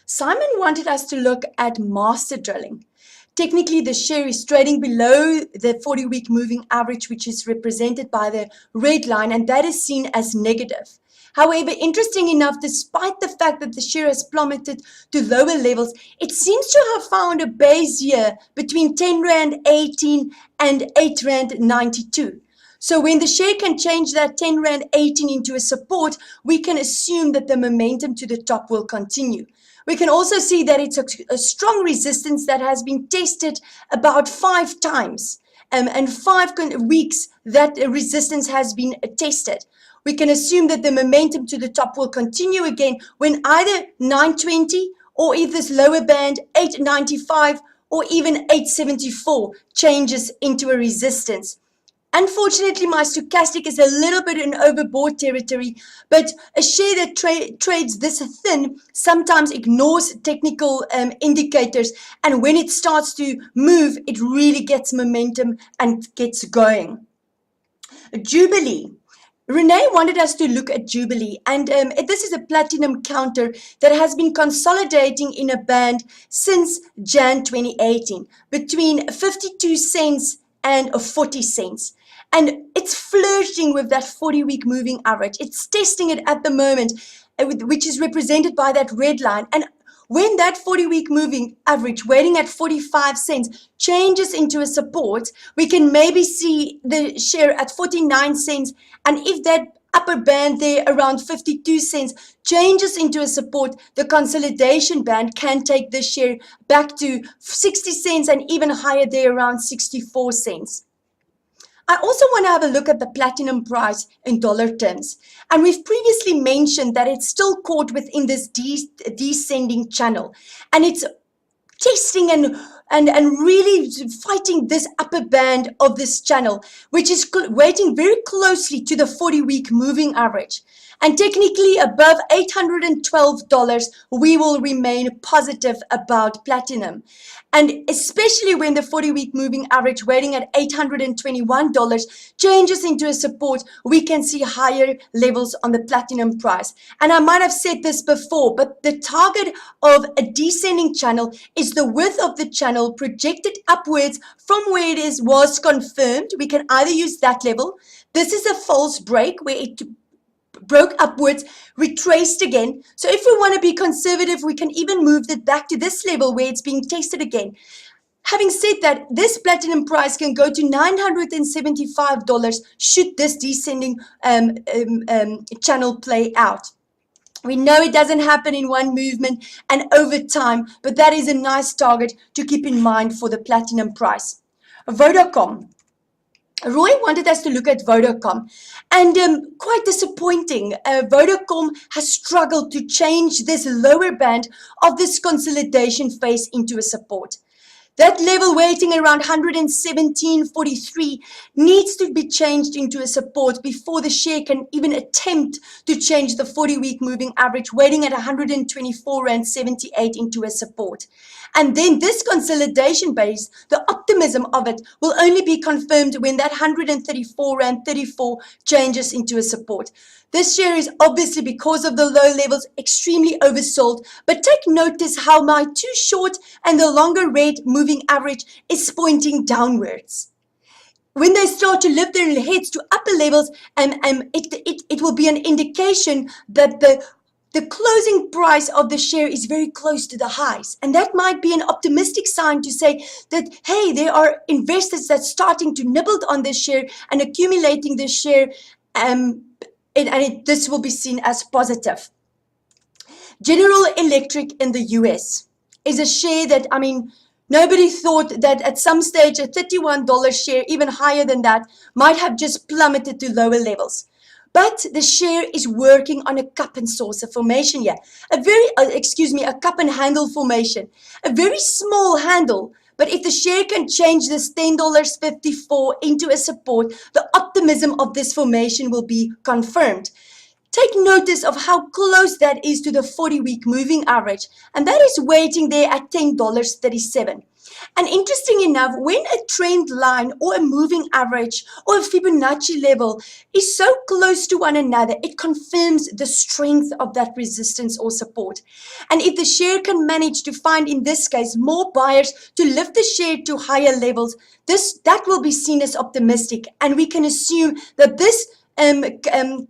Simon wanted us to look at master drilling. Technically, the share is trading below the 40-week moving average, which is represented by the red line, and that is seen as negative. However, interesting enough, despite the fact that the share has plummeted to lower levels, it seems to have found a base here between 10 Rand 18 and 8 Rand 92. So when the share can change that 10 Rand 18 into a support, we can assume that the momentum to the top will continue. We can also see that it's a strong resistance that has been tested about 5 times, and 5 weeks that resistance has been tested. We can assume that the momentum to the top will continue again when either 920 or if this lower band 895 or even 874 changes into a resistance. Unfortunately, my stochastic is a little bit in overbought territory, but a share that trades this thin sometimes ignores technical indicators, and when it starts to move, it really gets momentum and gets going. Jubilee. Renee wanted us to look at Jubilee, and this is a platinum counter that has been consolidating in a band since Jan 2018, between 52 cents and 40 cents. And it's flirting with that 40-week moving average. It's testing it at the moment, which is represented by that red line. And when that 40-week moving average, waiting at 45 cents, changes into a support, we can maybe see the share at 49 cents. And if that upper band there around 52 cents changes into a support, the consolidation band can take the share back to 60 cents and even higher there around 64 cents. I also want to have a look at the platinum price in dollar terms. And we've previously mentioned that it's still caught within this descending channel. And it's testing and really fighting this upper band of this channel, which is waiting very closely to the 40-week moving average. And technically above $812, we will remain positive about platinum. And especially when the 40-week moving average waiting at $821 changes into a support, we can see higher levels on the platinum price. And I might have said this before, but the target of a descending channel is the width of the channel projected upwards from where it was confirmed. We can either use that level. This is a false break where it broke upwards, retraced again. So if we want to be conservative, we can even move it back to this level where it's being tested again. Having said that, this platinum price can go to $975 should this descending channel play out. We know it doesn't happen in one movement and over time, but that is a nice target to keep in mind for the platinum price. Vodacom. Roy wanted us to look at Vodacom, and quite disappointing. Vodacom has struggled to change this lower band of this consolidation phase into a support. That level waiting around 117.43 needs to be changed into a support before the share can even attempt to change the 40-week moving average waiting at 124.78 into a support. And then this consolidation base, the optimism of it, will only be confirmed when that 134.34 changes into a support. This share is obviously, because of the low levels, extremely oversold, but take notice how my two short and the longer red moving average is pointing downwards. When they start to lift their heads to upper levels, it will be an indication that the closing price of the share is very close to the highs. And that might be an optimistic sign to say that, hey, there are investors that's starting to nibble on this share and accumulating this share, this will be seen as positive. General Electric in the US is a share that, nobody thought that at some stage a $31 share, even higher than that, might have just plummeted to lower levels. But the share is working on a cup and saucer formation here. A cup and handle formation. A very small handle. But if the share can change this $10.54 into a support, the optimism of this formation will be confirmed. Take notice of how close that is to the 40-week moving average, and that is waiting there at $10.37. And interesting enough, when a trend line or a moving average or a Fibonacci level is so close to one another, it confirms the strength of that resistance or support. And if the share can manage to find, in this case, more buyers to lift the share to higher levels, that will be seen as optimistic. And we can assume that this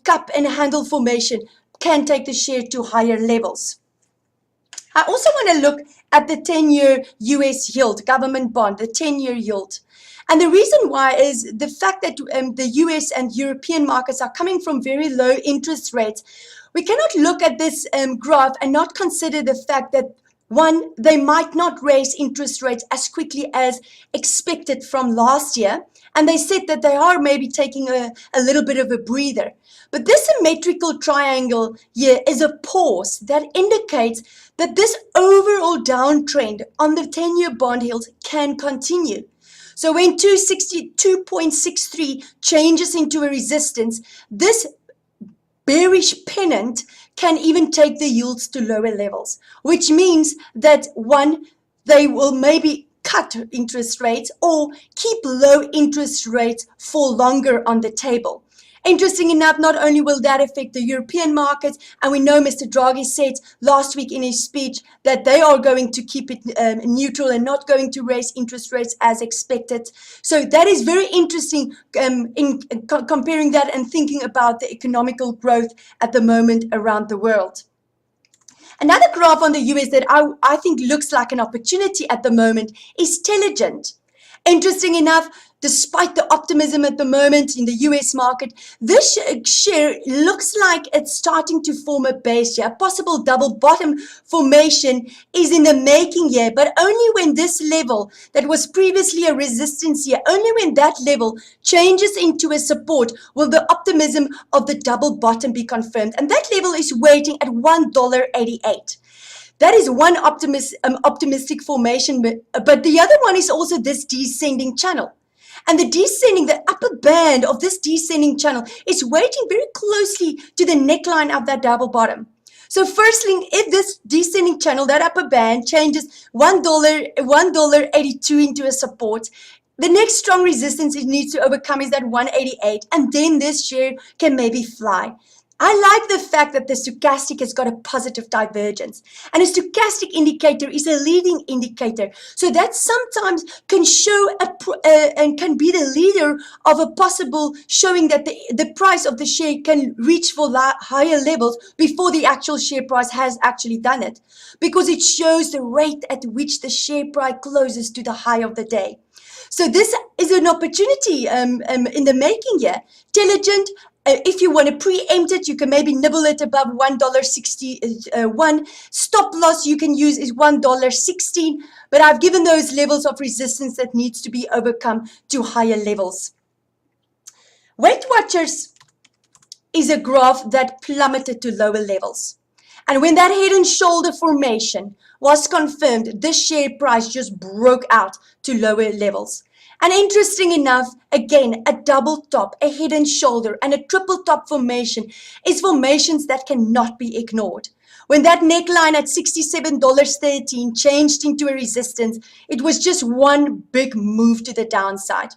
cup and handle formation can take the share to higher levels. I also want to look at the 10-year US yield, government bond, the 10-year yield. And the reason why is the fact that the US and European markets are coming from very low interest rates. We cannot look at this graph and not consider the fact that, one, they might not raise interest rates as quickly as expected from last year. And they said that they are maybe taking a little bit of a breather. But this symmetrical triangle here is a pause that indicates that this overall downtrend on the 10-year bond yield can continue. So when 262.63 changes into a resistance, this bearish pennant can even take the yields to lower levels, which means that, one, they will maybe cut interest rates or keep low interest rates for longer on the table. Interesting enough, not only will that affect the European markets, and we know Mr. Draghi said last week in his speech that they are going to keep it neutral and not going to raise interest rates as expected. So that is very interesting in comparing that and thinking about the economical growth at the moment around the world. Another graph on the US that I think looks like an opportunity at the moment is Teligent. Interesting enough, despite the optimism at the moment in the US market, this share looks like it's starting to form a base here. A possible double bottom formation is in the making here, but only when this level that was previously a resistance here, only when that level changes into a support will the optimism of the double bottom be confirmed. And that level is waiting at $1.88. That is one optimistic formation, but the other one is also this descending channel. And the upper band of this descending channel is waiting very closely to the neckline of that double bottom. So firstly, if this descending channel, that upper band, changes $1.82 into a support, the next strong resistance it needs to overcome is that 188, and then this share can maybe fly. I like the fact that the stochastic has got a positive divergence, and a stochastic indicator is a leading indicator, so that sometimes can show and can be the leader of a possible showing that the price of the share can reach for higher levels before the actual share price has actually done it, because it shows the rate at which the share price closes to the high of the day. So this is an opportunity in the making here. Teligent, if you want to preempt it, you can maybe nibble it above $1.61. Stop loss you can use is $1.16. But I've given those levels of resistance that needs to be overcome to higher levels. Weight Watchers is a graph that plummeted to lower levels. And when that head and shoulder formation was confirmed, this share price just broke out to lower levels. And interesting enough, again, a double top, a head and shoulder, and a triple top formation is formations that cannot be ignored. When that neckline at $67.13 changed into a resistance, it was just one big move to the downside.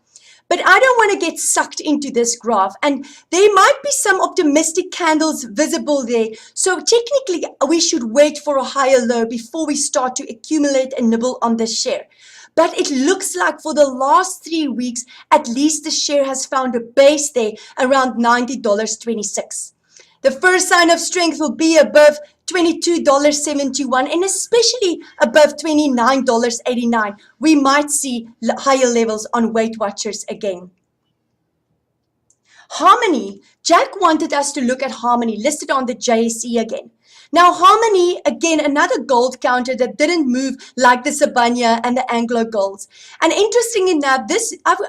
But I don't want to get sucked into this graph, and there might be some optimistic candles visible there. So technically, we should wait for a higher low before we start to accumulate and nibble on this share. But it looks like for the last 3 weeks, at least the share has found a base there around $90.26. The first sign of strength will be above $22.71 and especially above $29.89. We might see higher levels on Weight Watchers again. Harmony. Jack wanted us to look at Harmony listed on the JSE again. Now Harmony, again, another gold counter that didn't move like the Sibanya and the Anglo Golds. And interesting enough,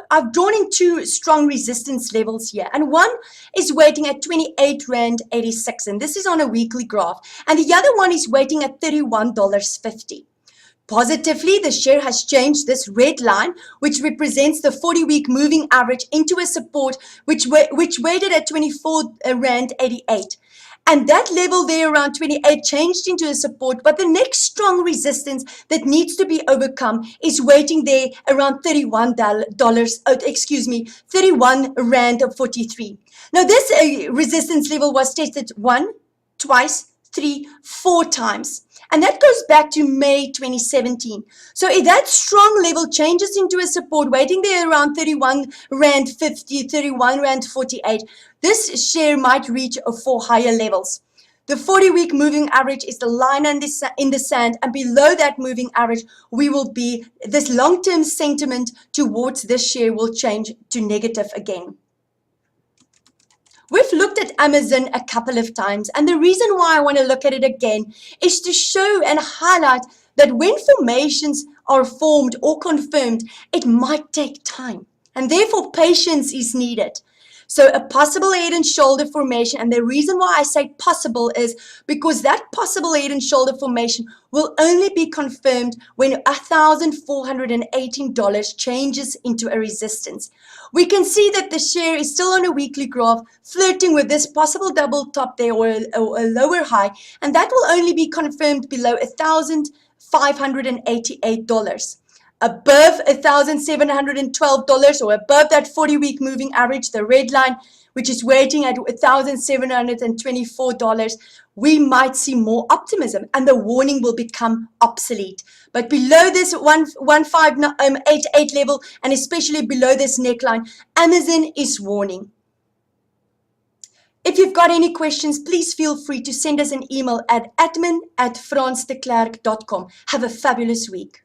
I've drawn in two strong resistance levels here. And one is waiting at 28 Rand 86, and this is on a weekly graph. And the other one is waiting at $31.50. Positively, the share has changed this red line, which represents the 40-week moving average, into a support which waited at 24 Rand 88. And that level there around 28 changed into a support, but the next strong resistance that needs to be overcome is waiting there around $31.43. Now this resistance level was tested one, twice, three, four times. And that goes back to May 2017. So if that strong level changes into a support waiting there around 31 Rand 50, 31 Rand 48, this share might reach for higher levels. The 40-week moving average is the line in the sand, and below that moving average, this long-term sentiment towards this share will change to negative again. We've looked at Amazon a couple of times, and the reason why I want to look at it again is to show and highlight that when formations are formed or confirmed, it might take time, and therefore patience is needed. So a possible head and shoulder formation, and the reason why I say possible is because that possible head and shoulder formation will only be confirmed when $1,418 changes into a resistance. We can see that the share is still on a weekly graph, flirting with this possible double top there or a lower high, and that will only be confirmed below $1,588. Above $1,712 or above that 40-week moving average, the red line, which is waiting at $1,724, we might see more optimism and the warning will become obsolete. But below this 1,588 level, and especially below this neckline, Amazon is warning. If you've got any questions, please feel free to send us an email at admin@fransdeklerk.com. Have a fabulous week.